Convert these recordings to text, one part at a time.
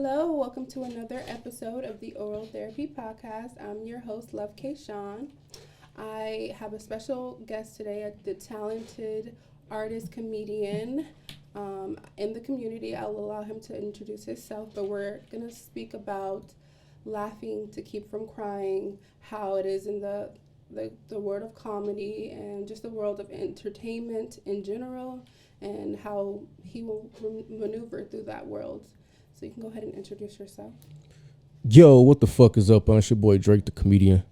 Hello, welcome to another episode of the Oral Therapy Podcast. I'm your host, Love K. Sean. I have a special guest today, the talented artist comedian in the community. I'll allow him to introduce himself, but we're going to speak about laughing to keep from crying, how it is in the world of comedy and just the world of entertainment in general, and how he will maneuver through that world. So you can go ahead and introduce yourself. Yo, what the fuck is up? It's your boy Drake, the comedian.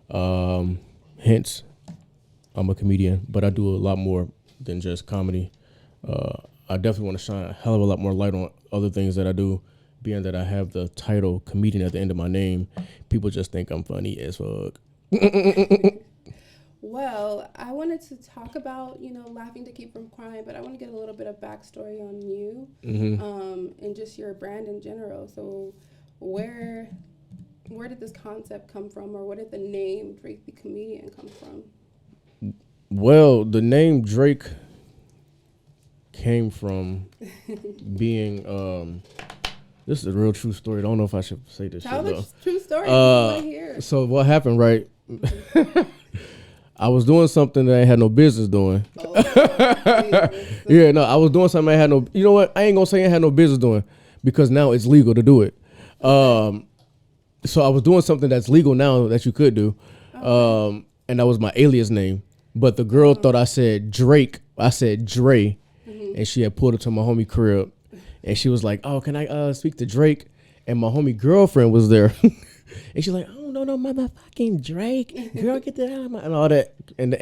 Hence, I'm a comedian, but I do a lot more than just comedy. I definitely want to shine a hell of a lot more light on other things that I do, being that I have the title comedian at the end of my name. People just think I'm funny as fuck. Well, I wanted to talk about, laughing to keep from crying, but I want to get a little bit of backstory on you, and just your brand in general. So where did this concept come from, or where did the name Drake the Comedian come from? Well, the name Drake came from being, this is a real true story. I don't know if I should say this Tell shit, the though. true story. I want to hear. So what happened, right? I was doing something that I had no business doing. Yeah, no, I was doing something I had no, you know what? I ain't gonna say I had no business doing because now it's legal to do it. So I was doing something that's legal now that you could do. And that was my alias name. But the girl thought I said Drake. I said Dre. And she had pulled it to my homie crib. And she was like, oh, can I speak to Drake? And my homie girlfriend was there. And she's like, oh, no, motherfucking Drake. Girl, get that out of my... And all that. And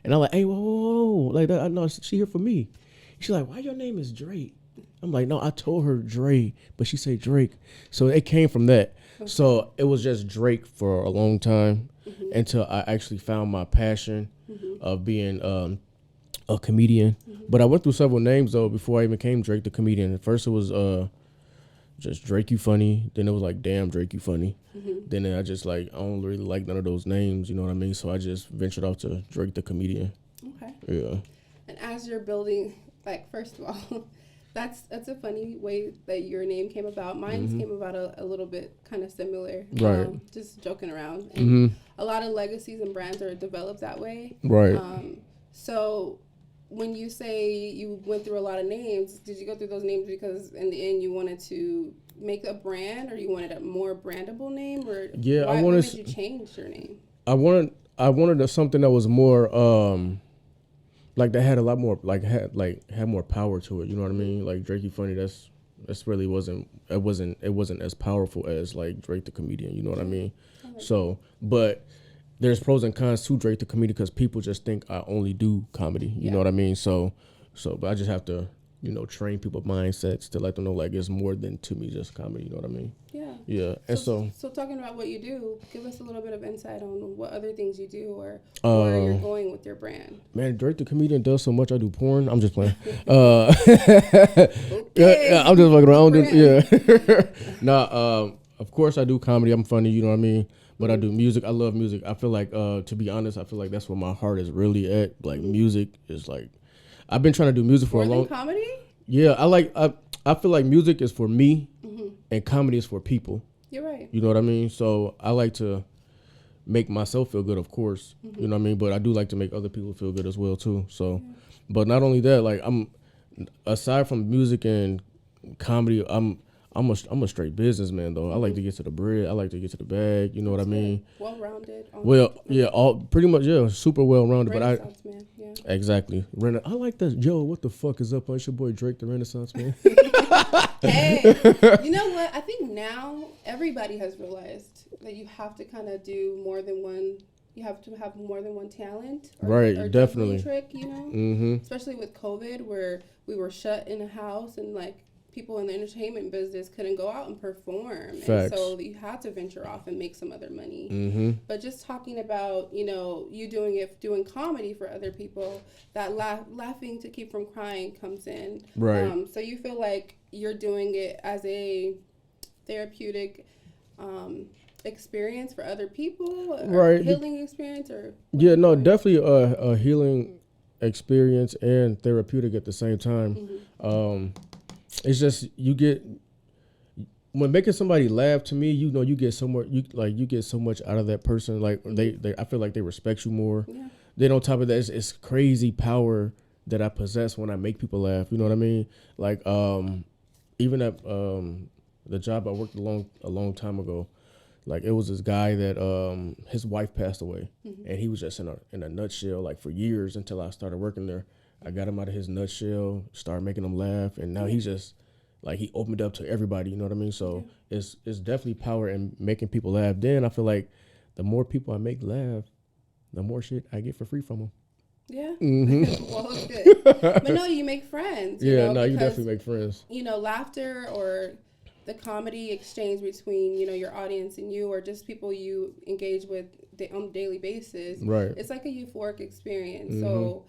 I'm like, hey, whoa. Like, that, I know she here for me. She's like, why your name is Drake? I'm like, no, I told her Dre, but she said Drake. So it came from that. Okay. So it was just Drake for a long time until I actually found my passion of being a comedian. But I went through several names, though, before I even became Drake the Comedian. At first, it was... just Drake You Funny. Then it was like, damn, Drake You Funny. Then I just like, I don't really like none of those names, you know what I mean? So I just ventured off to Drake the Comedian. Okay. Yeah. And as you're building, like, first of all, that's a funny way that your name came about. Mine came about a little bit kind of similar. Right. Just joking around. And a lot of legacies and brands are developed that way. Right. So when you say you went through a lot of names, did you go through those names because in the end you wanted to make a brand, or you wanted a more brandable name, or why did you change your name? I wanted something that was more like that had a lot more had more power to it. You know what I mean? Like Drake You Funny, that's really wasn't as powerful as like Drake the Comedian. You know what I mean? So, but there's pros and cons to Drake the Comedian because people just think I only do comedy. You know what I mean? So, but I just have to, train people's mindsets to let them know like it's more than to me just comedy. You know what I mean? Yeah. Yeah. And so talking about what you do, give us a little bit of insight on what other things you do or where you're going with your brand. Man, Drake the Comedian does so much. I do porn. I'm just playing. Okay. I'm just fucking around. Yeah. Nah. Of course I do comedy. I'm funny. You know what I mean? But I do music. I love music. I feel like, to be honest, I feel like that's where my heart is really at. Like music is like, I've been trying to do music for a long. Comedy? Yeah, I feel like music is for me, and comedy is for people. You're right. You know what I mean? So I like to make myself feel good, of course. You know what I mean? But I do like to make other people feel good as well too. So, but not only that, like aside from music and comedy, I'm a straight businessman though. I like to get to the bread. I like to get to the bag. You know what I mean? Well-rounded. Well, yeah, all pretty much, yeah, super well-rounded. Renaissance man, yeah. Exactly. I like that. Joe, what the fuck is up? It's your boy Drake, the Renaissance man. Hey, you know what? I think now everybody has realized that you have to kind of do more than one. You have to have more than one talent. Or definitely. Trick, Especially with COVID, where we were shut in a house and like. People in the entertainment business couldn't go out and perform. Facts. And so you had to venture off and make some other money. But just talking about, you doing comedy for other people, that laughing to keep from crying comes in. Right. So you feel like you're doing it as a therapeutic experience for other people? Right. Healing experience? Yeah, no, definitely a healing experience and therapeutic at the same time. It's just when making somebody laugh, to me, you know, you get so much, you get so much out of that person. Like they I feel like they respect you more. Yeah. Then on top of that, it's crazy power that I possess when I make people laugh. You know what I mean? Like even at the job I worked a long time ago, like it was this guy that his wife passed away, and he was just in a nutshell like for years until I started working there. I got him out of his nutshell, started making him laugh, and now he's just like he opened up to everybody. You know what I mean? So it's definitely power in making people laugh. Then I feel like the more people I make laugh, the more shit I get for free from them. Yeah. Well, it's good. But no, you make friends. You know, you definitely make friends. You know, laughter or the comedy exchange between, you know, your audience and you, or just people you engage with on a daily basis. Right. It's like a euphoric experience. So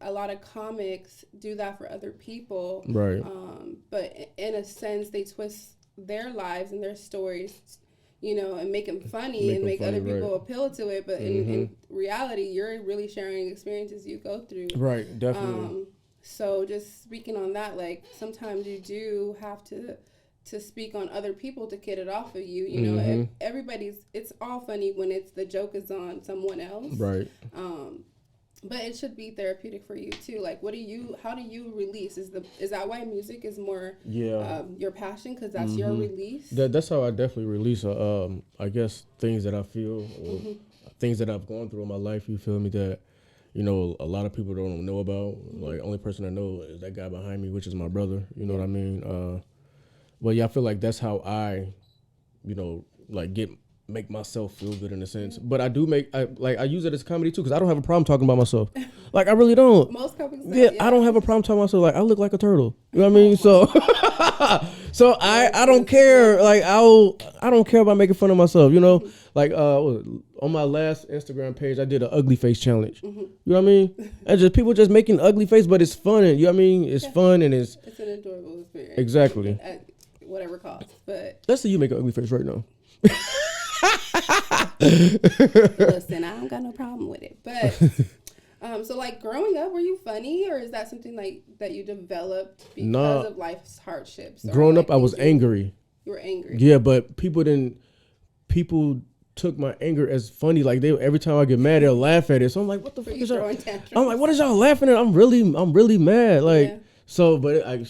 a lot of comics do that for other people. Right. But in a sense, they twist their lives and their stories, you know, and make them funny and make other people appeal to it. But in reality, you're really sharing experiences you go through. Right, definitely. So just speaking on that, like sometimes you do have to speak on other people to get it off of you. You know, it's all funny when the joke is on someone else. Right. But it should be therapeutic for you too. Like, how do you release? Is that why music is more your passion? Because that's your release. That's how I definitely release. I guess things that I feel, or things that I've gone through in my life. You feel me? That, you know, a lot of people don't know about. Like, only person I know is that guy behind me, which is my brother. You know what I mean? But yeah, I feel like that's how I, you know, like make myself feel good in a sense. But I do I use it as comedy too, because I don't have a problem talking about myself. Like, I really don't. Most comics I don't have a problem talking about myself. Like, I look like a turtle. You know what I mean? So I don't care. Like, I don't care about making fun of myself, you know? Like on my last Instagram page, I did an ugly face challenge. You know what I mean? And just people just making ugly face, but it's fun. And, you know what I mean? It's fun and it's an enjoyable experience. Exactly. At whatever cost. But let's see you make an ugly face right now. Listen, I don't got no problem with it. But so like growing up, were you funny, or is that something like that you developed because of life's hardships? Growing up, I was angry. You were angry. Yeah, but people took my anger as funny. Like, every time I get mad, they'll laugh at it. So I'm like, what the fuck is y'all? I'm like, what is y'all laughing at? I'm really mad. Like, so, but I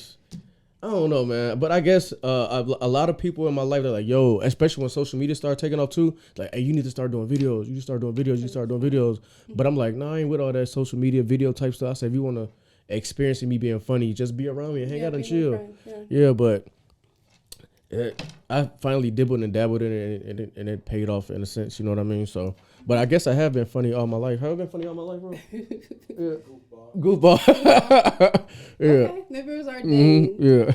don't know, man. But I guess a lot of people in my life, they're like, yo, especially when social media started taking off too, like, hey, you need to start doing videos. You start doing videos. But I'm like, nah, I ain't with all that social media video type stuff. I said, if you want to experience me being funny, just be around me and hang out and chill. Yeah, but I finally dibbled and dabbled in it, and it paid off in a sense. You know what I mean? So, but I guess I have been funny all my life. Have I been funny all my life, bro? Yeah. Goofball. Yeah. Okay, maybe it was our day. Yeah.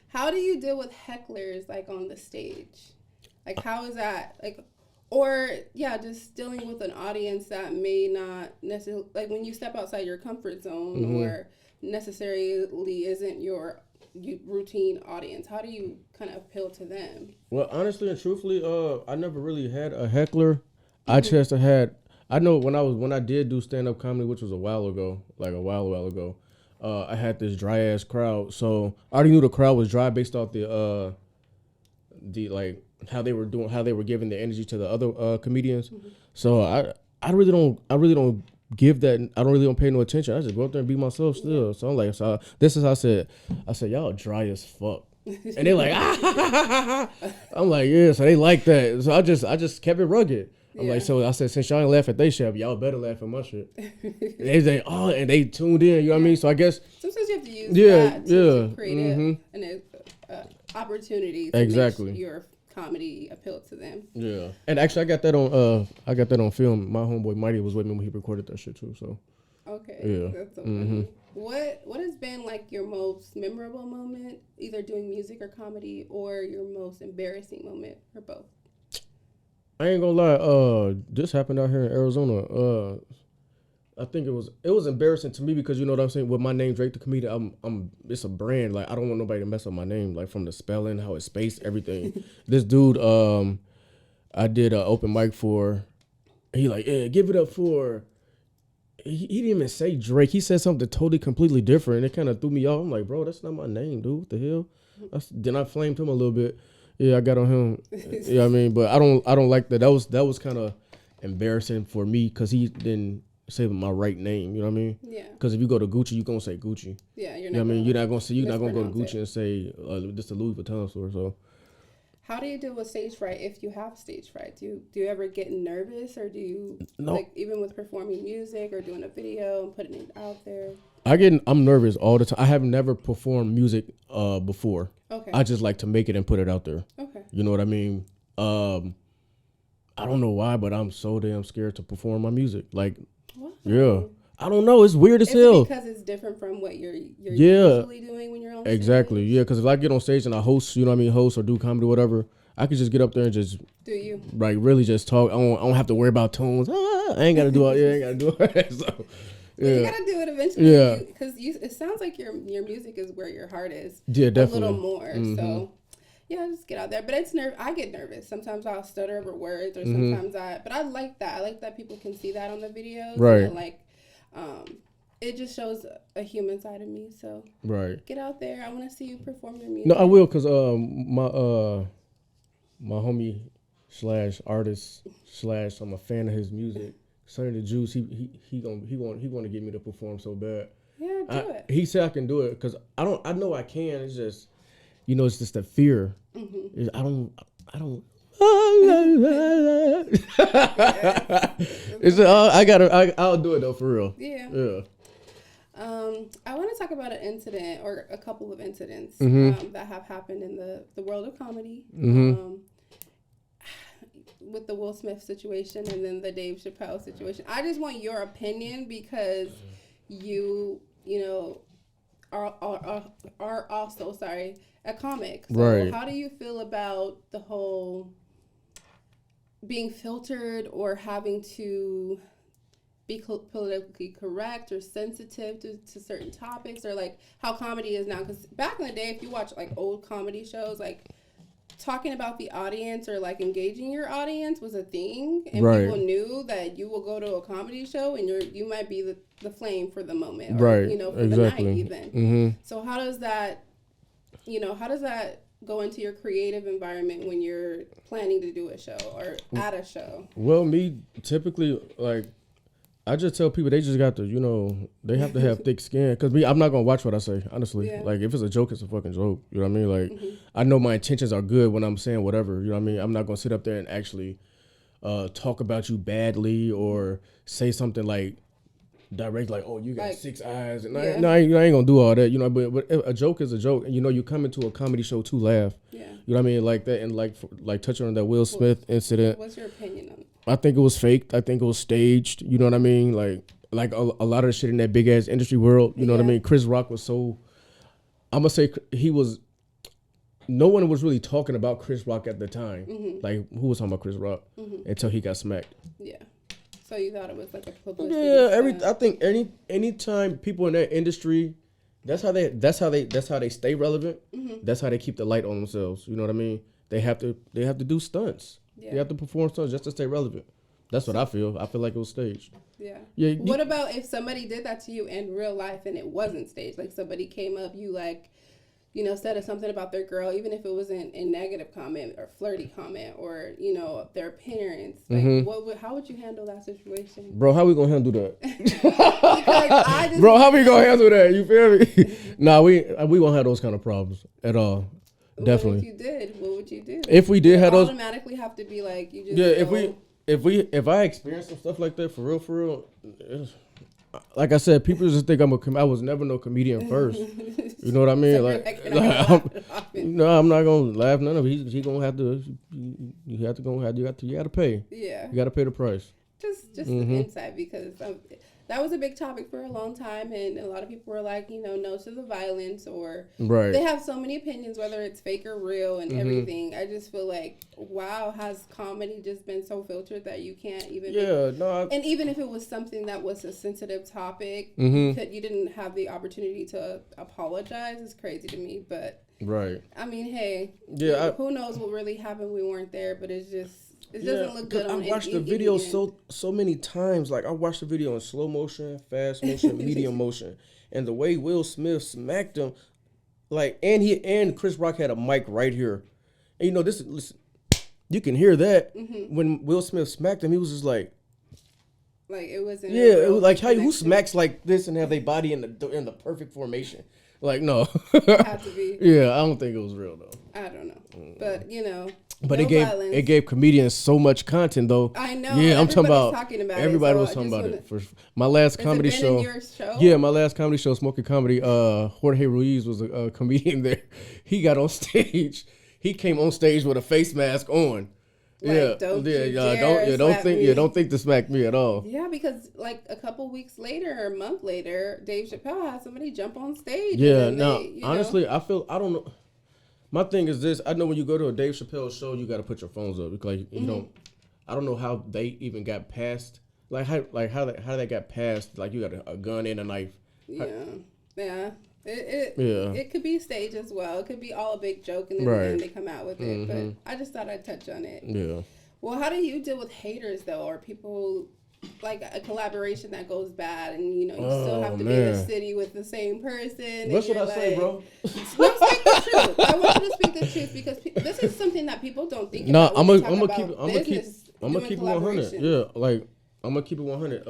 How do you deal with hecklers, like, on the stage? Like, how is that? Like, or just dealing with an audience that may not necessarily, like, when you step outside your comfort zone or necessarily isn't your routine audience. How do you kind of appeal to them? Well, honestly and truthfully, I never really had a heckler. I know when I did do stand-up comedy, which was a while ago, I had this dry ass crowd. So I already knew the crowd was dry based off the like how they were giving the energy to the other comedians. So I really don't give that. I don't pay no attention. I just go up there and be myself still. So I'm like, this is how I said y'all dry as fuck. And they're like, I'm like, yeah. So they like that. So I just kept it rugged. I'm like, so I said, since y'all ain't laugh at they shit, y'all better laugh at my shit. And they say, and they tuned in. You know what I mean? So I guess sometimes you have to use that to create an opportunity to make your comedy appeal to them. Yeah, and actually, I got that on film. My homeboy Mighty was with me when he recorded that shit too. So okay, yeah, that's so funny. What has been like your most memorable moment, either doing music or comedy, or your most embarrassing moment, or both? I ain't gonna lie. This happened out here in Arizona. I think it was embarrassing to me because, you know what I'm saying, with my name Drake the Comedian, it's a brand. Like, I don't want nobody to mess up my name, like from the spelling, how it's spaced, everything. This dude, I did an open mic for. He like, yeah, give it up for. He didn't even say Drake. He said something totally completely different. It kind of threw me off. I'm like, bro, that's not my name, dude. What the hell? Then I flamed him a little bit. Yeah, I got on him. Yeah, I mean, but I don't like that. That was kind of embarrassing for me because he didn't say my right name. You know what I mean? Yeah. Because if you go to Gucci, you gonna say Gucci. Yeah, you're not. I mean, you're not gonna go to Gucci and say this is a Louis Vuitton store. So. How do you deal with stage fright if you have stage fright? Do you ever get nervous, or do you even with performing music or doing a video and putting it out there? I'm nervous all the time. I have never performed music before. Okay. I just like to make it and put it out there. Okay. You know what I mean? I don't know why, but I'm so damn scared to perform my music. Like, wow. Yeah. I don't know. It's weird as hell. Because it's different from what you're usually doing when you're on stage? Exactly. Yeah, because if I get on stage and I host, you know what I mean, host or do comedy or whatever, I could just get up there and just do you like really just talk. I don't have to worry about tones. I ain't got to do all. Yeah, I ain't got to do all that. So, yeah. You gotta do it eventually. Yeah. Because it sounds like your music is where your heart is. Yeah, definitely. A little more. Mm-hmm. So. Yeah, just get out there. But I get nervous. Sometimes I'll stutter over words, or sometimes but I like that. I like that people can see that on the videos. Right. And like, it just shows a human side of me. So right. Get out there. I want to see you perform your music. No, I will, cause my homie / artist / I'm a fan of his music. Sonny the Juice, he want to get me to perform so bad. Yeah, do it. He said I can do it, cause I know I can. It's just, it's just the fear. Mm-hmm. I don't. I'll do it though, for real. Yeah. Yeah. I want to talk about an incident or a couple of incidents that have happened in the world of comedy. With the Will Smith situation and then the Dave Chappelle situation. I just want your opinion because you are also a comic. So right. How do you feel about the whole being filtered or having to be politically correct or sensitive to certain topics, or like how comedy is now? Because back in the day, if you watch like old comedy shows, like talking about the audience or like engaging your audience was a thing, and right. people knew that you will go to a comedy show and you might be the flame for the moment, or right. For exactly. the night even. Mm-hmm. So how does that go into your creative environment when you're planning to do a show or at a show? Well, me typically, like, I just tell people they just got to, they have to have thick skin. Because I'm not going to watch what I say, honestly. Yeah. Like, if it's a joke, it's a fucking joke. You know what I mean? Like, I know my intentions are good when I'm saying whatever. You know what I mean? I'm not going to sit up there and actually talk about you badly or say something like direct, like, oh, you got like, 6 eyes. And I ain't going to do all that. But a joke is a joke. And, you come into a comedy show to laugh. Yeah. You know what I mean? Like that. And like touching on that Will Smith incident. What's your opinion on it? I think it was faked. I think it was staged. You know what I mean? Like a lot of the shit in that big ass industry world. You know what I mean? Chris Rock was so. I'm gonna say he was. No one was really talking about Chris Rock at the time. Mm-hmm. Like who was talking about Chris Rock until he got smacked? Yeah. So you thought it was like a publicity? Yeah. I think anytime people in that industry, that's how they stay relevant. Mm-hmm. That's how they keep the light on themselves. You know what I mean? They have to do stunts. Yeah. You have to perform stunts just to stay relevant. That's what I feel. I feel like it was staged. Yeah. Yeah. What about if somebody did that to you in real life and it wasn't staged? Like somebody came up, you said something about their girl, even if it wasn't a negative comment or flirty comment or, their appearance. Like, how would you handle that situation? Bro, how we gonna handle that? Bro, how we gonna handle that? You feel me? Nah, we won't have those kind of problems at all. Definitely. What would you do? If we did have those, automatically have to be like you just. Yeah, if I experienced some stuff like that for real, like I said, people just think I was never no comedian first. You know what I mean? I'm not gonna laugh none of it. He gonna have to. You have to pay. Yeah. You got to pay the price. Just the insight, because that was a big topic for a long time, and a lot of people were like, no to the violence, or right. They have so many opinions, whether it's fake or real and everything. I just feel like, wow, has comedy just been so filtered that you can't even and even if it was something that was a sensitive topic, you didn't have the opportunity to apologize. It's crazy to me, but right. I mean, hey, who knows what really happened? We weren't there, but it doesn't look good on I watched the video so many times. Like I watched the video in slow motion, fast motion, medium motion, and the way Will Smith smacked him, like, and Chris Rock had a mic right here, and you know this. Listen, you can hear that when Will Smith smacked him. He was just like it wasn't. Yeah, it was like who smacks like this and have their body in the perfect formation. Like no, It had to be. Yeah, I don't think it was real though. I don't know, but you know. But no it gave comedians so much content though. I know. Yeah, I'm talking about everybody it, was talking about it. For my last comedy show. In your show. Yeah, my last comedy show, Smoking Comedy. Jorge Ruiz was a comedian there. He got on stage. He came on stage with a face mask on. Like, don't think to smack me at all. Yeah, because like a couple weeks later or a month later, Dave Chappelle had somebody jump on stage. Yeah, honestly, I don't know. My thing is this: I know when you go to a Dave Chappelle show, you got to put your phones up because you don't. I don't know how they even got past. How they got past. Like you got a gun and a knife. Yeah. It could be staged as well. It could be all a big joke and then they come out with it. But I just thought I'd touch on it. Yeah. Well, how do you deal with haters though, or people like a collaboration that goes bad, and you know you still have to be in the city with the same person? That's what I say, bro. No, speak the truth. I want you to speak the truth because this is something that people don't think about. I'm gonna keep it 100. Yeah, like I'm gonna keep it 100.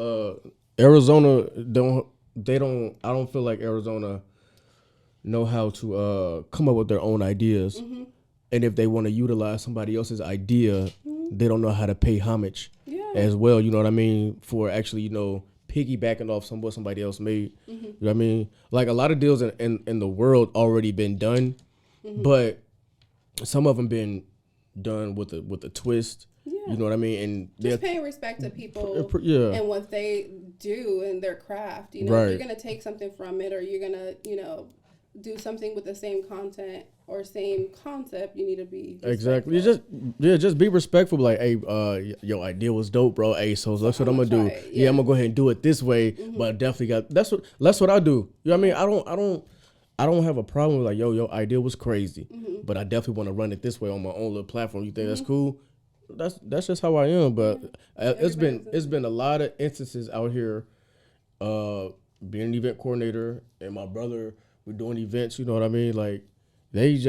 Arizona I don't feel like Arizona know how to come up with their own ideas, and if they want to utilize somebody else's idea, they don't know how to pay homage as well. You know what I mean? For actually, piggybacking off what somebody else made. You know what I mean? Like a lot of deals in the world already been done, but some of them been done with a twist. Yeah. You know what I mean? And just paying respect to people and what they do in their craft. You know, if you're gonna take something from it, or you're gonna, do something with the same content or same concept, you need to be respectful. Exactly. Just be respectful. Like, hey, your idea was dope, bro. Hey, so that's what I'm gonna do. Yeah, I'm gonna go ahead and do it this way. But I definitely that's what I do. You know what I mean? I don't have a problem with like, your idea was crazy, but I definitely want to run it this way on my own little platform. You think that's cool? That's just how I am. But it's been a lot of instances out here, being an event coordinator and my brother. We're doing events, you know what I mean? Like, it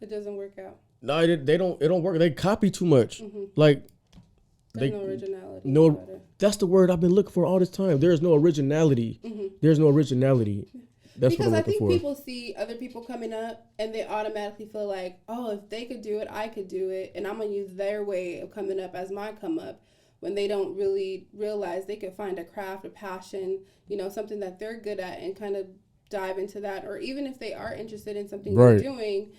doesn't work out. No, it don't work. They copy too much. Like, there's no originality. No, that's the word I've been looking for all this time. There's no originality. There's no originality. That's because what I'm looking for. People see other people coming up and they automatically feel like, oh, if they could do it, I could do it, and I'm gonna use their way of coming up as my come up. When they don't really realize they could find a craft, a passion, something that they're good at, and kind of dive into that. Or even if they are interested in something you're doing,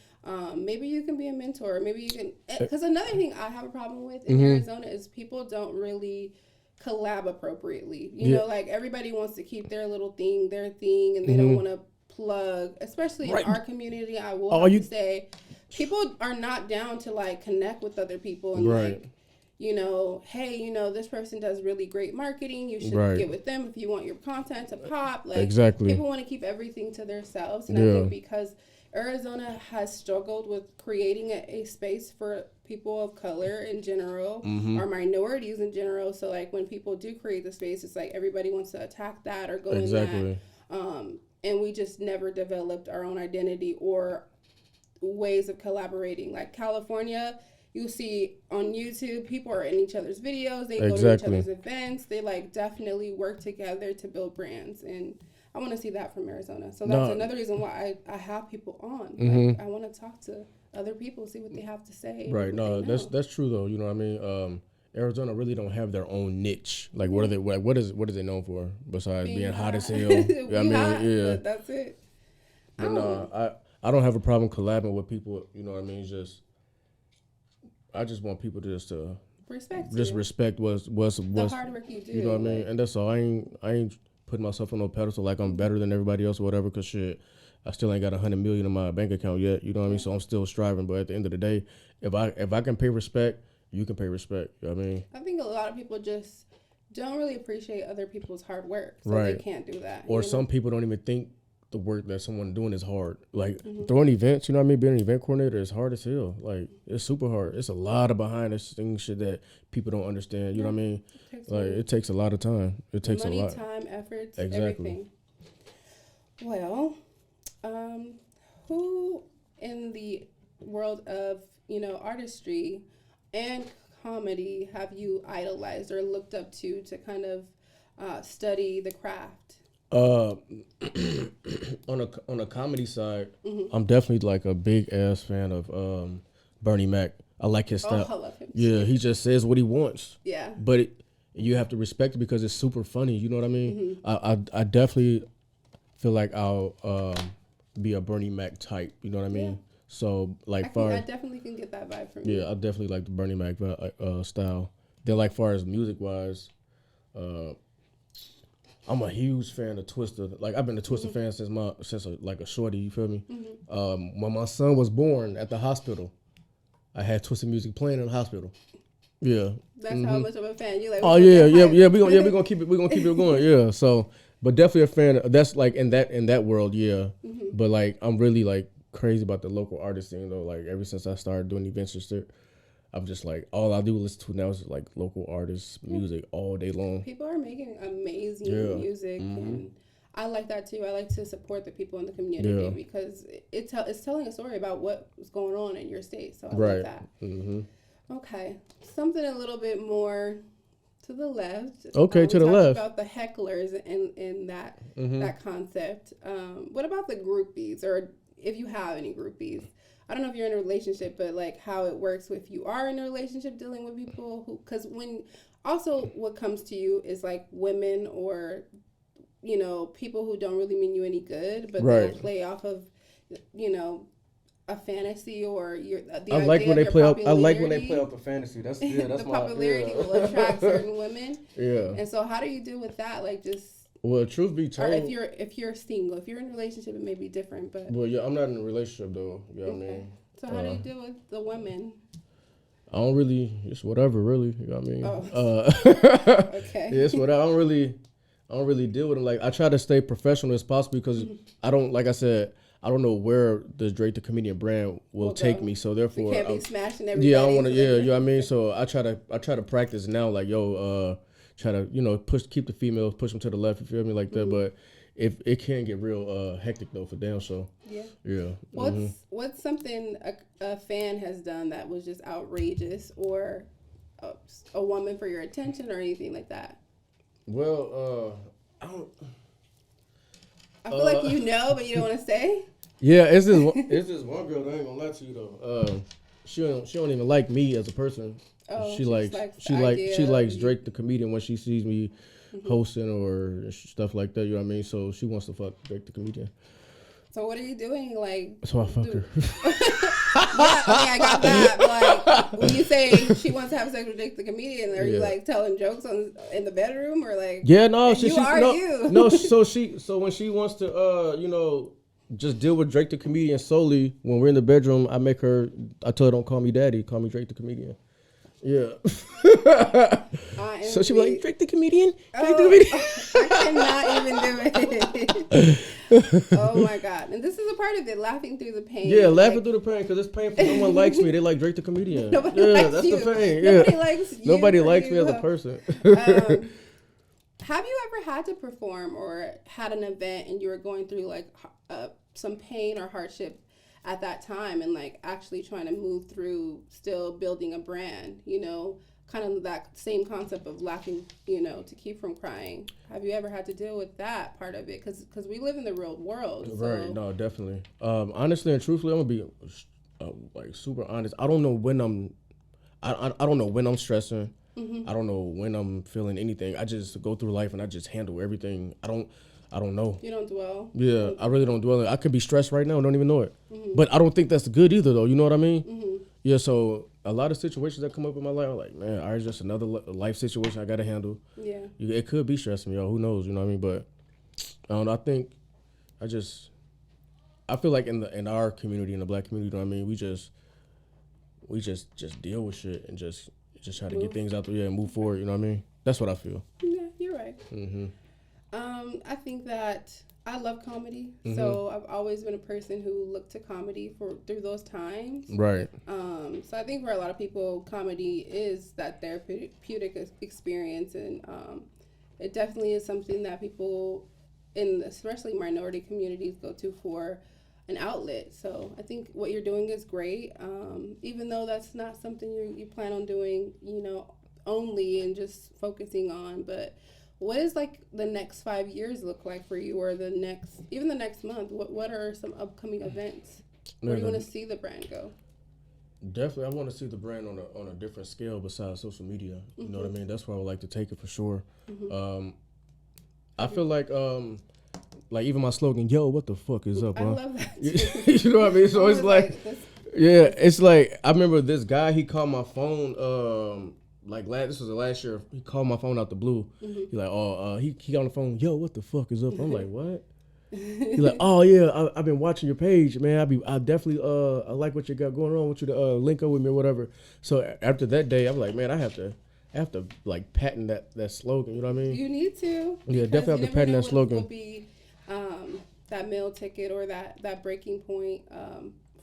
maybe you can be a mentor. Maybe you can, because another thing I have a problem with in Arizona is people don't really collab appropriately. You know, like everybody wants to keep their little thing, their thing, and they don't want to plug, especially in our community. I will have to say, people are not down to like connect with other people and like, hey, this person does really great marketing. You should get with them if you want your content to pop. Like, people want to keep everything to themselves. And I think because Arizona has struggled with creating a space for people of color in general, or minorities in general. So, like, when people do create the space, it's like everybody wants to attack that or go in that. And we just never developed our own identity or ways of collaborating. Like, California, you see on YouTube, people are in each other's videos. They go to each other's events. They like definitely work together to build brands. And I want to see that from Arizona. So that's another reason why I have people on. Like, I want to talk to other people, see what they have to say. Right. No, that's true though. You know what I mean? Arizona really don't have their own niche. Like, what are they? What is it known for besides being hot as hell? That's it. But no, I don't have a problem collabing with people. You know what I mean? I just want people to respect what's the hard work you do. You know what I mean? And that's all. I ain't putting myself on no pedestal like I'm better than everybody else or whatever. Cause shit, I still ain't got 100 million in my bank account yet. You know what I mean? So I'm still striving. But at the end of the day, if I can pay respect, you can pay respect. You know what I mean? I think a lot of people just don't really appreciate other people's hard work, so they can't do that. Or some people don't even think the work that someone doing is hard. Like throwing events, you know what I mean? Being an event coordinator is hard as hell. Like, it's super hard. It's a lot of behind the scenes shit that people don't understand. You know what I mean? It takes a lot of time. It takes money, a lot. Time, efforts, everything. Well, Um, who in the world of, artistry and comedy have you idolized or looked up to kind of study the craft? Uh, on a comedy side, I'm definitely like a big ass fan of Bernie Mac. I like his Oh, style. I love him Yeah, too. he just says what he wants. Yeah. But you have to respect it because it's super funny. You know what I mean? I definitely feel like I'll be a Bernie Mac type. You know what I mean? Yeah. So I like far I as definitely can get that vibe from yeah, you. I definitely like the Bernie Mac style. Then like far as music wise, uh, I'm a huge fan of Twister. Like I've been a Twister fan since like a shorty. You feel me? When my son was born at the hospital, I had Twister music playing in the hospital. Yeah. That's how much of a fan you like. Oh We gonna yeah, get yeah, hyped. yeah. We gonna keep it. We gonna keep it going. Yeah. So, but definitely a fan. That's like in that world. Yeah. But like I'm really like crazy about the local artist thing though. Like ever since I started doing events and shit, I'm just like all I do listen to now is like local artists music all day long. People are making amazing Yeah. music, and I like that too. I like to support the people in the community Yeah. because it's telling a story about what's going on in your state. So I love Right. that. Okay, something a little bit more to the left. Okay, to we the talked left. about the hecklers in that concept. What about the groupies, or if you have any groupies? I don't know if you're in a relationship, but like how it works if you are in a relationship dealing with people who, because when also what comes to you is like women or people who don't really mean you any good, but they'll Right. play off of you know a fantasy or the I idea like when of they your play up. I popularity. like when they play up a fantasy. That's that's The my popularity yeah. will attract certain women, Yeah. and so how do you deal with that? Like just Well, truth be or told, if you're single, if you're in a relationship, it may be different, but well, yeah, I'm not in a relationship though. You know what I okay. mean? So how do you deal with the women? I don't really. It's whatever, really. You know what I mean? Oh, okay. Yeah, it's whatever. I don't really deal with them. Like I try to stay professional as possible because I don't. Like I said, I don't know where the Drake the comedian brand will We'll take go. me. So We therefore, can't be smashing everybody. yeah, I don't want to. so Yeah, that- you know what I mean. So I try to practice now. Like try to keep the females, push them to the left. You feel me like that? But if it can get real hectic though for damn sure. Yeah. Yeah. What's something a fan has done that was just outrageous, or a woman for your attention, or anything like that? Well, I don't. I feel like but you don't want to say. Yeah, it's this one girl that I ain't gonna lie to you though. She don't even like me as a person. Oh, she likes she likes Drake the comedian when she sees me hosting or stuff like that. You know what I mean? So she wants to fuck Drake the comedian. So what are you doing? Like, So I fuck her. yeah, I got that. But like, when you say she wants to have sex with Jake the comedian, are you Yeah. like telling jokes in the bedroom, or like? Yeah, no, you are no, you. no. So when she wants to just deal with Drake the comedian solely when we're in the bedroom, I tell her don't call me daddy, call me Drake the comedian. Yeah. So she was like, Drake the comedian? Drake the comedian? I cannot even do it. Oh my God. And this is a part of it, laughing through the pain. Yeah, laughing through the pain because it's painful. No one likes me. They like Drake the comedian. Nobody Yeah, likes that's you. the pain. Nobody Yeah. likes you. Nobody for likes you. me as a person. Have you ever had to perform or had an event and you were going through like some pain or hardship at that time, and like actually trying to move through still building a brand, kind of that same concept of laughing, to keep from crying? Have you ever had to deal with that part of it? Because we live in the real world. So. Right, no, definitely. Honestly and truthfully, I'm going to be like super honest. I don't know when I don't know when I'm stressing. I don't know when I'm feeling anything. I just go through life and I just handle everything. I don't know. You don't dwell. Yeah, I really don't dwell. I could be stressed right now and don't even know it. But I don't think that's good either, though. You know what I mean? Yeah, so a lot of situations that come up in my life, I'm like, man, it's just another life situation I got to handle. Yeah. It could be stressing me out. Who knows? You know what I mean? But I don't know. I think I feel like in our community, in the black community, you know what I mean? We just deal with shit and just try to get things out there and move forward. You know what I mean? That's what I feel. Yeah, you're right. I think that I love comedy, so I've always been a person who looked to comedy through those times. Right. So I think for a lot of people, comedy is that therapeutic experience, and it definitely is something that people in especially minority communities go to for an outlet. So I think what you're doing is great. Even though that's not something you plan on doing, only and just focusing on. But what is like the next 5 years look like for you, or the next month? What are some upcoming events? Where do you want to see the brand go? Definitely, I want to see the brand on a different scale besides social media. You know what I mean? That's where I would like to take it for sure. I feel like even my slogan, "Yo, what the fuck is up, bro?" I love that too. You know what I mean? So it's like, yeah, this it's like I remember this guy. He called my phone. This was the last year. He called my phone out the blue. He like, he got on the phone. Yo, what the fuck is up? I'm like, what? He's like, oh yeah, I've been watching your page, man. I definitely I like what you got going on. I want you to link up with me or whatever. So after that day, I'm like, man, I have to like patent that slogan. You know what I mean? You need to. Yeah, definitely have to patent that slogan. Will be that meal ticket or that breaking point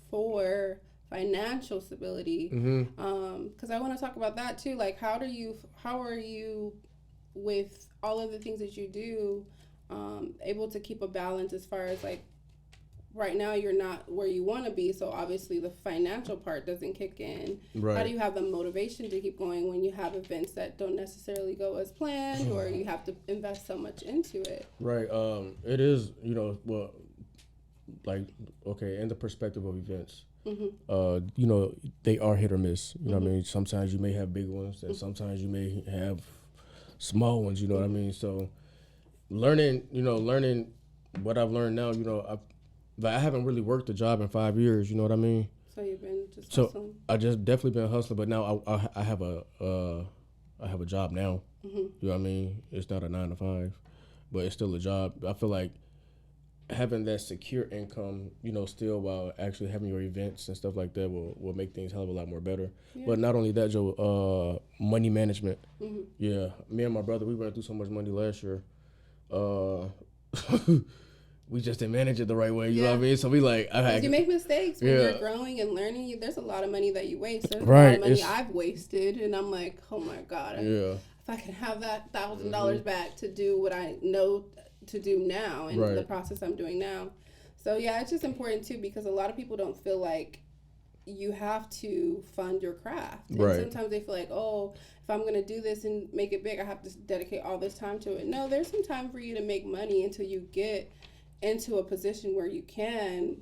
for financial stability. Because I want to talk about that too. Like, how are you with all of the things that you do? Able to keep a balance as far as like right now you're not where you want to be, so obviously the financial part doesn't kick in. Right. How do you have the motivation to keep going when you have events that don't necessarily go as planned, or you have to invest so much into it? Right. It is, well, like, okay, in the perspective of events, they are hit or miss. You know what I mean? Sometimes you may have big ones, and sometimes you may have small ones. You know what I mean? So learning what I've learned now, I haven't really worked a job in 5 years. You know what I mean? So you've been just hustling? I just definitely been hustling, but now I have a job now. You know what I mean? It's not a 9 to 5, but it's still a job. I feel like having that secure income, still while actually having your events and stuff like that will make things a hell of a lot more better. Yeah. But not only that, Joe, money management. Yeah, me and my brother, we went through so much money last year. We just didn't manage it the right way. You know what I mean? So we you make mistakes when you're growing and learning. There's a lot of money that you waste. There's a lot of money I've wasted, and I'm like, oh my God. If I could have that $1,000 back to do what I know to do now and the process I'm doing now. So yeah, it's just important too, because a lot of people don't feel like you have to fund your craft. And sometimes they feel like, oh, if I'm going to do this and make it big, I have to dedicate all this time to it. No, there's some time for you to make money until you get into a position where you can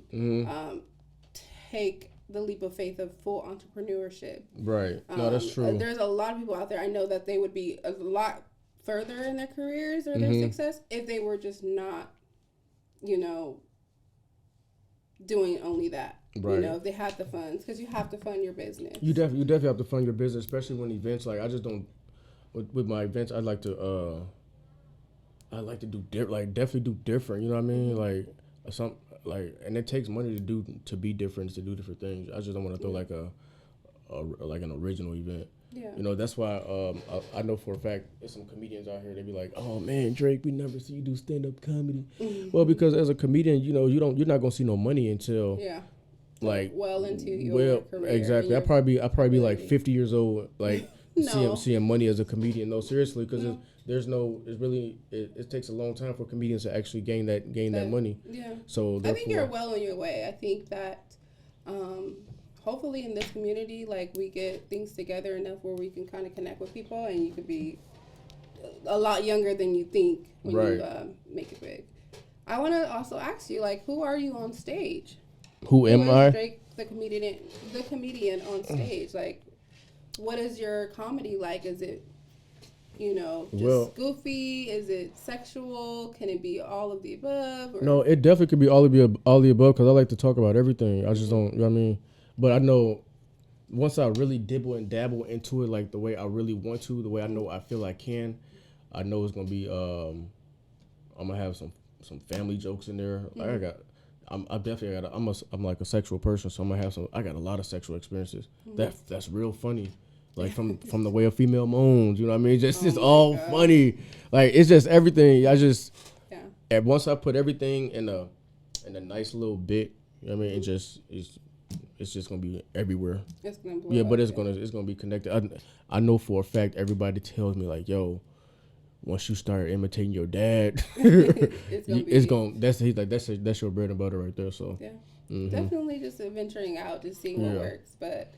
take the leap of faith of full entrepreneurship. Right. No, that's true. There's a lot of people out there, I know that they would be a lot further in their careers or their success if they were just not, doing only that. Right. If they had the funds, because you have to fund your business. You definitely have to fund your business, especially when events. Like, I just don't. With my events, I like to do definitely do different. You know what I mean? Like and it takes money to be different, to do different things. I just don't want to throw like an original event. Yeah. That's why I know for a fact there's some comedians out here. They be like, "Oh man, Drake, we never see you do stand up comedy." Well, because as a comedian, you're not gonna see no money until well into your career. Exactly. I probably be like 50 years old, like seeing money as a comedian. No, seriously, because it takes a long time for comedians to actually gain that money. Yeah. So I think you're well on your way. I think that hopefully in this community, like, we get things together enough where we can kind of connect with people, and you could be a lot younger than you think when you make it big. I want to also ask you, like, who are you on stage? Who am I? Drake, the comedian on stage. Like, what is your comedy like? Is it, goofy? Is it sexual? Can it be all of the above? Or? No, it definitely could be all of the above, because I like to talk about everything. I just don't, you know what I mean? But I know once I really dibble and dabble into it, like the way I really want to, the way I feel I can, I know it's going to be, I'm going to have some family jokes in there. Like I'm like a sexual person, so I got a lot of sexual experiences. That's real funny. Like from the way a female moans, you know what I mean? Just all funny. Like, it's just everything. And once I put everything in a nice little bit, you know what I mean? It's just gonna be everywhere. It's gonna blow up, but it's gonna be connected. I know for a fact everybody tells me, like, yo, once you start imitating your dad, that's your bread and butter right there. So yeah, definitely just venturing out, just seeing what works. But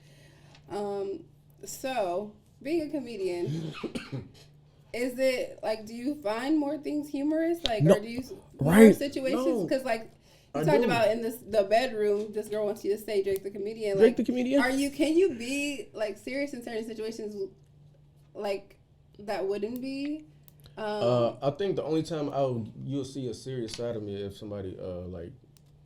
so being a comedian, is it like, do you find more things humorous, like, or do you more situations? Because like you talked about in the bedroom, this girl wants you to say Drake the comedian. Drake the comedian. Can you be like serious in certain situations, like that wouldn't be? I think the only time you'll see a serious side of me if somebody like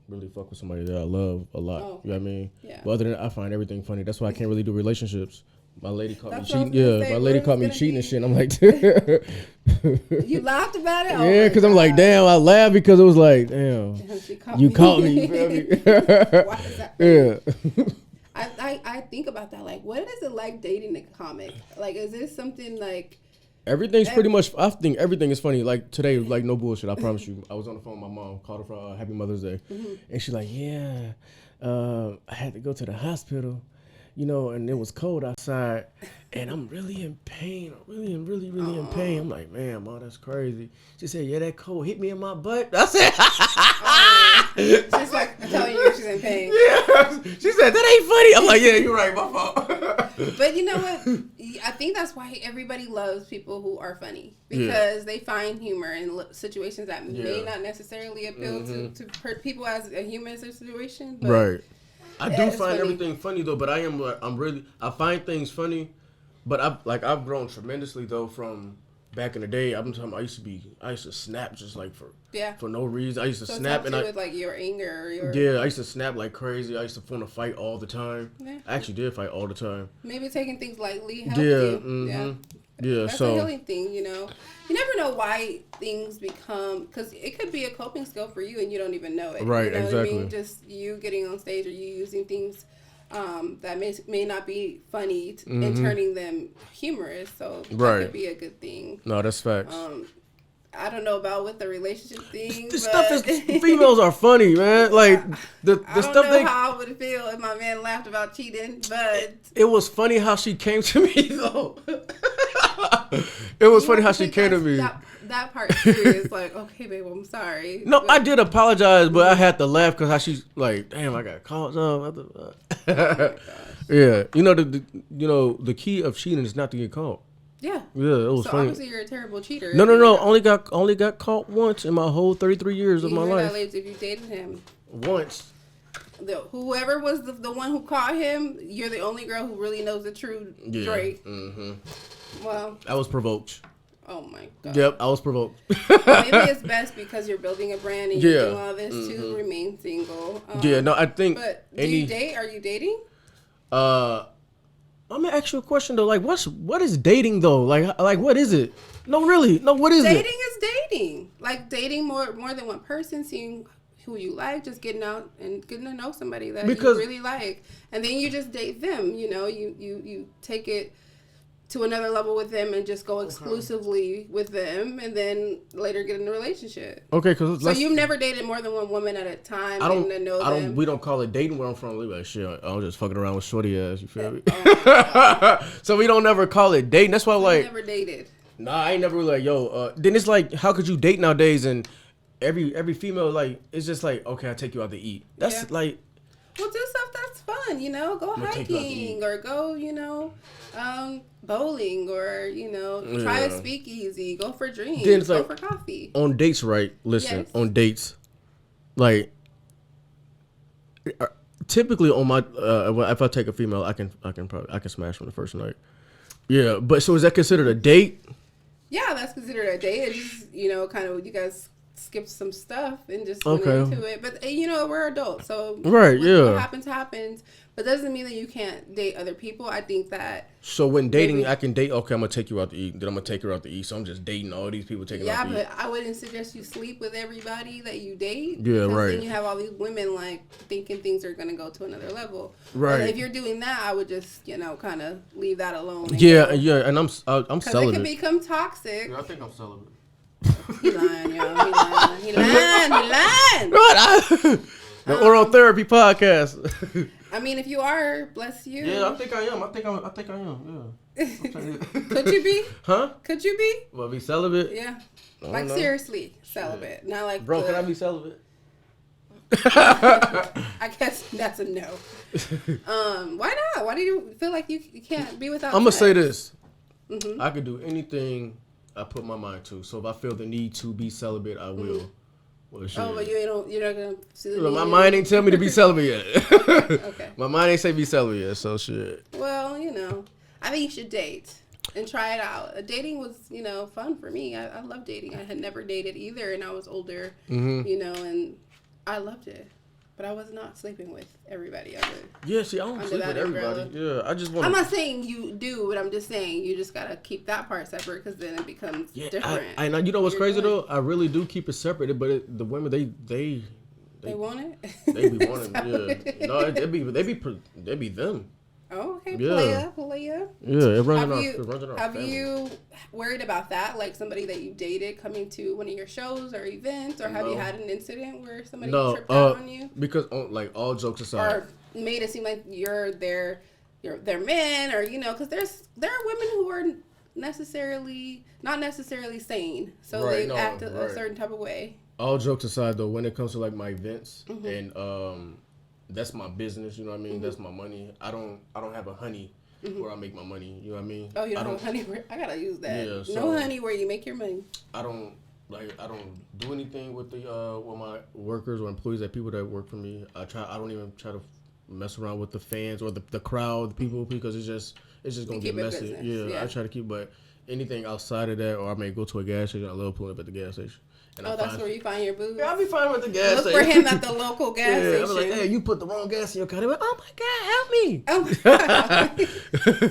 really fuck with somebody that I love a lot. You know what I mean? Yeah. But other than that, I find everything funny. That's why I can't really do relationships. My lady caught me cheating. Yeah, my lady caught me cheating and shit. I'm like, you laughed about it? Yeah, because I'm like, damn. I laughed because it was like, damn, you caught me. You feel me? Why is that funny? Yeah. I think about that. Like, what is it like dating a comic? Like, is this something like? Everything's pretty much. I think everything is funny. Like today, like no bullshit. I promise you. I was on the phone with my mom. Called her for Happy Mother's Day, and she's like, yeah, I had to go to the hospital. You know, and it was cold outside, and I'm really in pain. I'm really in pain. I'm like, man, Mom, that's crazy. She said, yeah, that cold hit me in my butt. I said, she's like telling you she's in pain. Yeah. She said, that ain't funny. I'm like, yeah, you're right, my fault. But you know what? I think that's why everybody loves people who are funny, because they find humor in situations that may not necessarily appeal to people as a human situation. But right. I do find everything funny though, but I find things funny, but I've grown tremendously though from back in the day. I'm talking. I used to snap just like for no reason. I used to snap and with like your anger or I used to snap like crazy. I used to want to fight all the time. Yeah. I actually did fight all the time. Maybe taking things lightly helps you. Yeah, that's a healing thing, you know. You never know why things become, because it could be a coping skill for you and you don't even know it. Right, you know exactly. What I mean? Just you getting on stage or you using things that may not be funny and turning them humorous. So that could be a good thing. No, that's facts. I don't know about with the relationship thing. The stuff is females are funny, man. Like the I stuff don't know how I would feel if my man laughed about cheating, but it was funny how she came to me though. It was funny how she came to me. That part too is like, okay, babe, I'm sorry. No, I did apologize, but I had to laugh because how she's like, damn, I got caught up. Oh my gosh. Yeah, the key of cheating is not to get caught. Yeah. Yeah, it was so funny. Obviously, you're a terrible cheater. No. Only got caught once in my whole 33 years of my life. If you dated him once. Whoever was the one who caught him, you're the only girl who really knows the true Drake. Well, I was provoked. Oh my god. Yep, I was provoked. Maybe it's best because you're building a brand and you're doing all this to remain single. No, I think. But do you date? Are you dating? I'm gonna ask you a question though. Like, what is dating though? Like what is it? No, really. No, what is dating? Dating is dating. Like dating more than one person, seeing who you like, just getting out and getting to know somebody that you really like, and then you just date them. You know, you take it to another level with them and just go exclusively with them, and then later get in a relationship. Okay, so you've never dated more than one woman at a time. We don't call it dating where I'm from. We like shit. I was just fucking around with shorty ass. You feel me? So we don't never call it dating. That's why never dated. Nah, I ain't never really like yo. Then it's like, how could you date nowadays? And every female like it's just like, okay, I take you out to eat. That's like. Well, do stuff that's fun, you know. Go hiking or go, bowling or, try a speakeasy. Go for drinks. Go for coffee. On dates, right? Listen, on dates, like typically on my if I take a female, I can smash on the first night. Yeah, but so is that considered a date? Yeah, that's considered a date. It's just, kind of you guys skipped some stuff and just went into it. But, we're adults. So what happens. But doesn't mean that you can't date other people. I think that. So when dating, I can date, okay, I'm going to take you out to eat. Then I'm going to take her out to eat. So I'm just dating all these people taking out to eat. Yeah, but I wouldn't suggest you sleep with everybody that you date. Yeah, right. Then you have all these women, thinking things are going to go to another level. Right. But if you're doing that, I would just, kind of leave that alone. Yeah, and I'm celibate. Because it can become toxic. Yeah, I think I'm celibate. He lying, yo. He lying. What? The Oral Therapy Podcast. I mean, if you are, bless you. Yeah, I think I am. I think I am. Yeah. Could you be? Huh? Could you be? Well, be celibate? Yeah. I Like, don't know. seriously, celibate. Shit. Not like, Bro, can I be celibate? I guess that's a no. Why not? Why do you feel like you can't be without I'm going to say sex? this. Mm-hmm. I could do anything I put my mind to. So if I feel the need to be celibate, I will. Mm-hmm. Well, shit. Oh, but you're not going to see the My mind ain't tell me to be celibate yet. Okay. My mind ain't say be celibate yet, so shit. Well, I think you should date and try it out. Dating was, fun for me. I love dating. I had never dated either, and I was older, and I loved it. But I was not sleeping with everybody. Yeah, see, I don't sleep with everybody. Umbrella. Yeah, I just want. I'm not saying you do, but I'm just saying you just gotta keep that part separate because then it becomes different. I you know what's crazy though? I really do keep it separate, but the women they want it. They be wanting, yeah. No, they be them. Oh, okay, Yeah. playa. Yeah, it runs in our Have family. you worried about that? Like somebody that you dated coming to one of your shows or events, or have you had an incident where somebody tripped out on you? Because like all jokes aside, or made it seem like you're their men, or because there are women who are not necessarily sane, so they act a certain type of way. All jokes aside, though, when it comes to like my events and that's my business, you know what I mean? That's my money. I don't have a honey where I make my money, you know what I mean? Oh, you don't have a honey where I gotta use that. Yeah, so no honey where you make your money. I don't do anything with with my workers or employees, that people that work for me. I don't even try to mess around with the fans or the crowd, the people, because it's just gonna get messy. Yeah, I try to keep, but anything outside of that, or I may go to a gas station. I love pulling up at the gas station. And that's where you find your booze? Yeah, I'll be fine with the gas station. Look for him at the local gas station. I'm like, hey, you put the wrong gas in your car. They're like, oh my God, help me. Oh my God.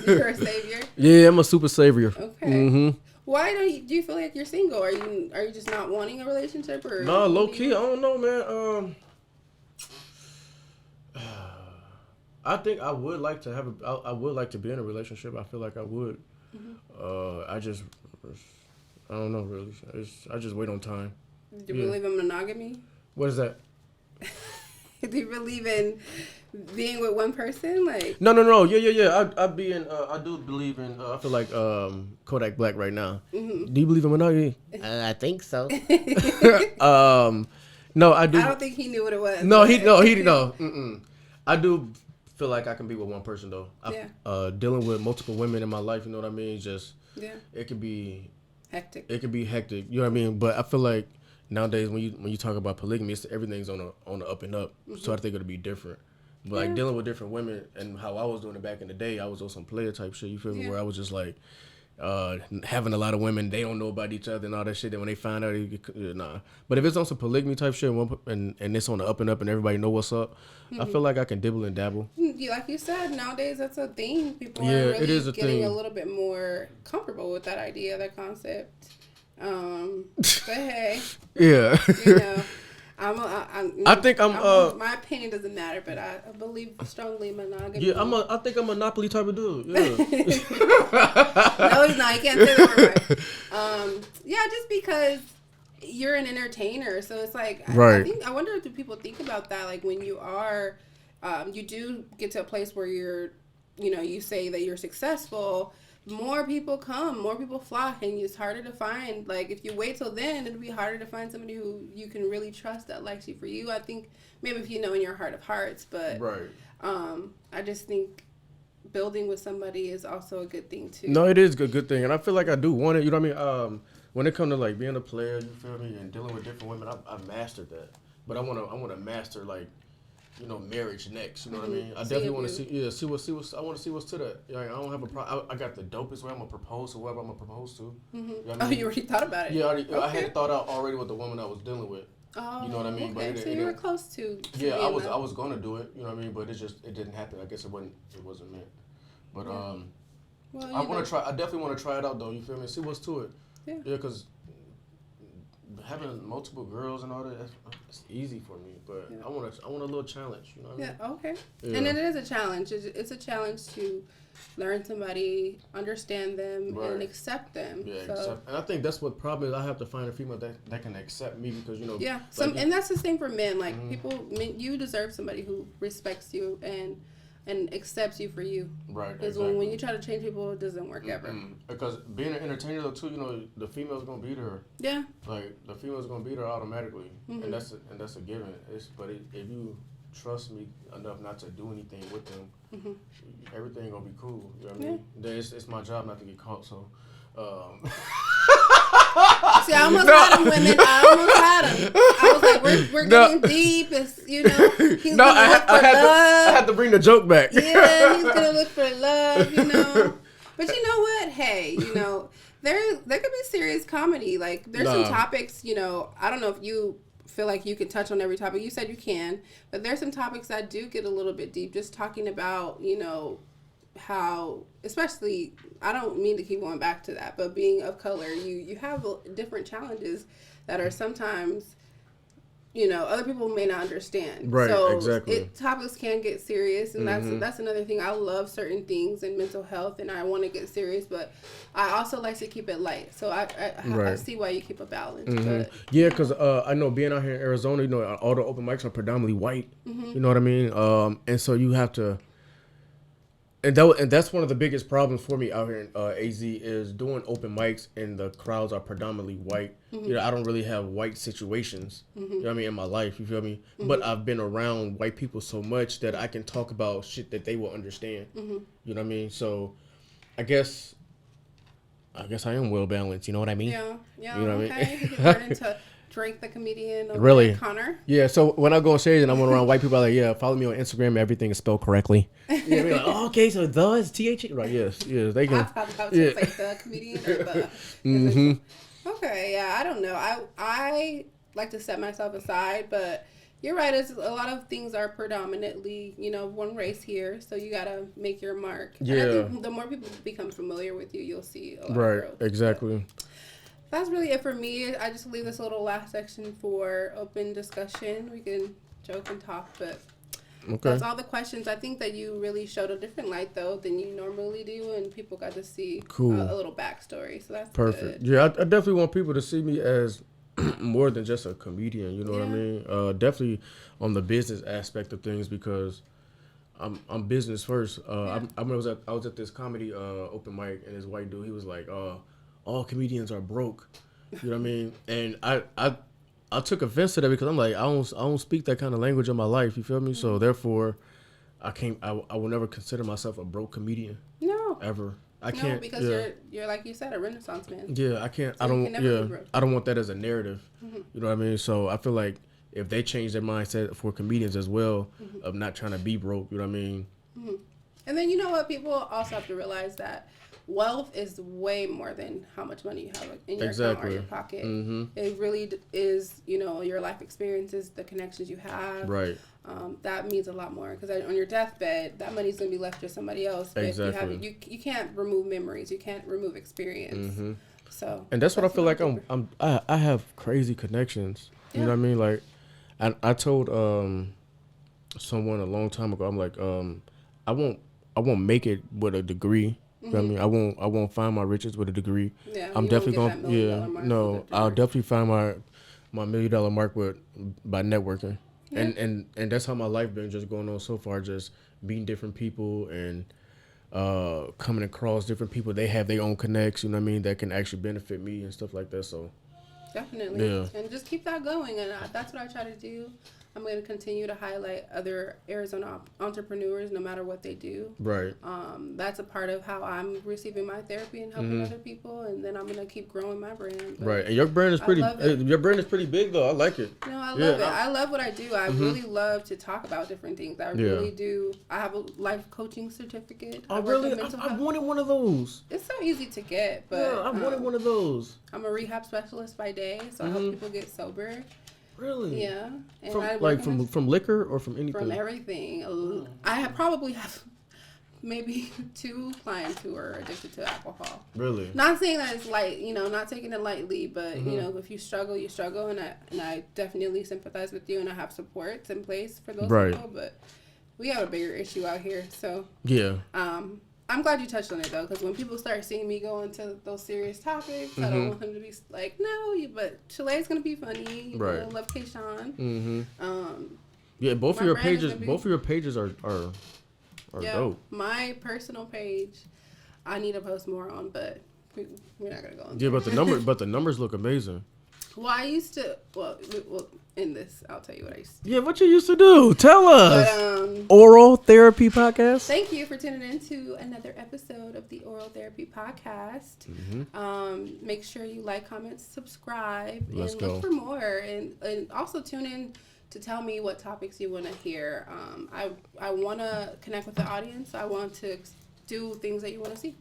You're a savior? Yeah, I'm a super savior. Okay. Mm-hmm. Why do you feel like you're single? Are you just not wanting a relationship, or no, low key? I don't know, man. I think I would like to I would like to be in a relationship. I feel like I would. I don't know, really. I just wait on time. Do you believe in monogamy? What is that? Do you believe in being with one person? Like No. Yeah. I do believe in. I feel like Kodak Black right now. Mm-hmm. Do you believe in monogamy? I think so. No, I do. I don't think he knew what it was. No. Mm-mm. I do feel like I can be with one person though. Dealing with multiple women in my life, you know what I mean? It could be hectic. It could be hectic, you know what I mean? But I feel like nowadays when you talk about polygamy, everything's on the up and up. Mm-hmm. So I think it'll be different. But like dealing with different women and how I was doing it back in the day, I was on some player type shit. You feel me? Where I was just like having a lot of women, they don't know about each other and all that shit. And when they find out, nah. But if it's on some polygamy type shit and it's on the up and up and everybody know what's up, I feel like I can dibble and dabble. Like you said, nowadays that's a thing. People are really it is a getting thing. a little bit more comfortable with that idea, that concept. But hey, yeah. I think my opinion doesn't matter, but I believe strongly in monogamy. Yeah, I think I'm a Monopoly type of dude. Yeah. No, he's not. You can't say that right. Yeah, just because you're an entertainer, so it's like I wonder, do people think about that? Like when you are, you do get to a place where you're, you say that you're successful. More people come, more people flock, and it's harder to find. Like if you wait till then, it'll be harder to find somebody who you can really trust that likes you for you. I think maybe if you know in your heart of hearts, but I just think building with somebody is also a good thing too. No, it is a good thing, and I feel like I do want it. You know what I mean? When it comes to like being a player, you feel me, and dealing with different women, I mastered that. But I want to master like, marriage next. You know what I mean? I definitely want to see what's. I want to see what's to that. Like, I don't have a problem. I got the dopest way I'm gonna propose to whoever I'm gonna propose to. Mm-hmm. You know what I mean? You already thought about it. Yeah, I had thought out already with the woman I was dealing with. Oh, you know what I mean? Okay, so you were close to. Yeah, I was gonna do it. You know what I mean? But it didn't happen. I guess it wasn't meant. But well, I want to try. I definitely want to try it out though. You feel me? See what's to it. Yeah. Yeah, because having multiple girls and all that, it's easy for me. But I want a little challenge. You know what I mean? Yeah. Okay. Yeah. And it is a challenge. It's a challenge to learn somebody, understand them, and accept them. Yeah. And I think that's what problem is. I have to find a female that can accept me because Yeah. And that's the same for men. Like you deserve somebody who respects you and and accepts you for you. Right. Because exactly. when you try to change people, it doesn't work ever. Because being an entertainer though too, you know, the female's gonna be there. Yeah. Like the female's gonna be there automatically, Mm-hmm. and that's a given. If you trust me enough not to do anything with them, everything gonna be cool. You know what I mean? It's my job not to get caught. So. See, I almost had him, women. I almost had him. I was like, we're getting deep. It's, you know, he's No, gonna look for love. I had to bring the joke back. Yeah, he's gonna look for love, you know. But you know what? Hey, you know, there could be serious comedy. Like there's some topics, you know, I don't know if you feel like you can touch on every topic. You said you can, but there's some topics that do get a little bit deep. Just talking about, you know, how, especially, I don't mean to keep going back to that, but being of color, you have different challenges that are sometimes, you know, other people may not understand. Right, so exactly. Topics can get serious, and that's another thing. I love certain things in mental health, and I want to get serious, but I also like to keep it light. So I see why you keep a balance. But, yeah, because I know being out here in Arizona, you know, all the open mics are predominantly white. You know what I mean? And so you have to. And that's one of the biggest problems for me out here in AZ is doing open mics and the crowds are predominantly white. You know, I don't really have white situations, you know what I mean, in my life, you feel me? But I've been around white people so much that I can talk about shit that they will understand, you know what I mean? So I guess I am well balanced, you know what I mean? Yeah, you know what I mean? You turn into Drake the comedian over really? Connor. Yeah, so when I go on stage and I'm around white people, I'm like, yeah, follow me on Instagram. Everything is spelled correctly. Yeah, like, oh, okay, so the is TH. Right, yes, they can. I was yeah. Like the comedian or the. Okay, yeah, I don't know. I like to set myself aside, but you're right. It's, a lot of things are predominantly, you know, one race here, so you gotta make your mark. Yeah. And I think the more people become familiar with you, you'll see a lot of growth. Exactly. But that's really it for me. I just leave this little last section for open discussion. We can joke and talk, but that's all the questions. I think that you really showed a different light, though, than you normally do, and people got to see a little backstory. So that's perfect. Good. Yeah, I definitely want people to see me as more than just a comedian. You know what I mean? Definitely on the business aspect of things because I'm business first. I remember I was at this comedy open mic, and this white dude, he was like, all comedians are broke, you know what I mean? And I took offense to that because I'm like, I don't speak that kind of language in my life, you feel me? So therefore, I will never consider myself a broke comedian. No. Ever. I can't. Because you're like you said, a Renaissance man. Yeah, I can't. So I don't want that as a narrative. You know what I mean? So I feel like if they change their mindset for comedians as well, of not trying to be broke, you know what I mean? And then you know what? People also have to realize that wealth is way more than how much money you have in your account or your pocket. It really is, you know, your life experiences, the connections you have. Right. That means a lot more because on your deathbed, that money's going to be left to somebody else. But exactly. if you can't remove memories. You can't remove experience. So. And that's what I feel like I have crazy connections. You know what I mean? Like, I told someone a long time ago, I'm like, I won't make it with a degree. You know what I mean? I won't find my riches with a degree. Yeah, I'm definitely going. I'll definitely find my $1 million mark by networking. Yeah. And that's how my life been just going on so far. Just meeting different people and coming across different people. They have their own connects. You know what I mean? That can actually benefit me and stuff like that. So definitely, and just keep that going. And that's what I try to do. I'm going to continue to highlight other Arizona entrepreneurs no matter what they do. Right. That's a part of how I'm receiving my therapy and helping other people, and then I'm going to keep growing my brand. But right. And your brand is pretty big though. I like it. No, I love it. I love what I do. I really love to talk about different things. I really do. I have a life coaching certificate. I wanted one of those. It's so easy to get, but I wanted one of those. I'm a rehab specialist by day, so I help people get sober. Really? Yeah. And from liquor or from anything? From everything. I probably have maybe 2 clients who are addicted to alcohol. Really? Not saying that it's light, you know, not taking it lightly, but you know, if you struggle, you struggle, and I definitely sympathize with you, and I have supports in place for those people. But we have a bigger issue out here, so yeah. I'm glad you touched on it though, because when people start seeing me go into those serious topics, I don't want them to be like, no, but Chile's gonna be funny. Right. Love K-Sean. Yeah, both of your pages are are Yeah, dope. my personal page, I need to post more on, but we're not gonna go on. Yeah, but the numbers look amazing. Well, I used to. Well, in this, I'll tell you what I used to do. Yeah, what you used to do? Tell us. But, Oral Therapy Podcast. thank you for tuning in to another episode of the Oral Therapy Podcast. Make sure you like, comment, subscribe, Let's and go. look for more. And also tune in to tell me what topics you want to hear. I want to connect with the audience. I want to do things that you want to see.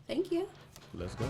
Thank you. Let's go.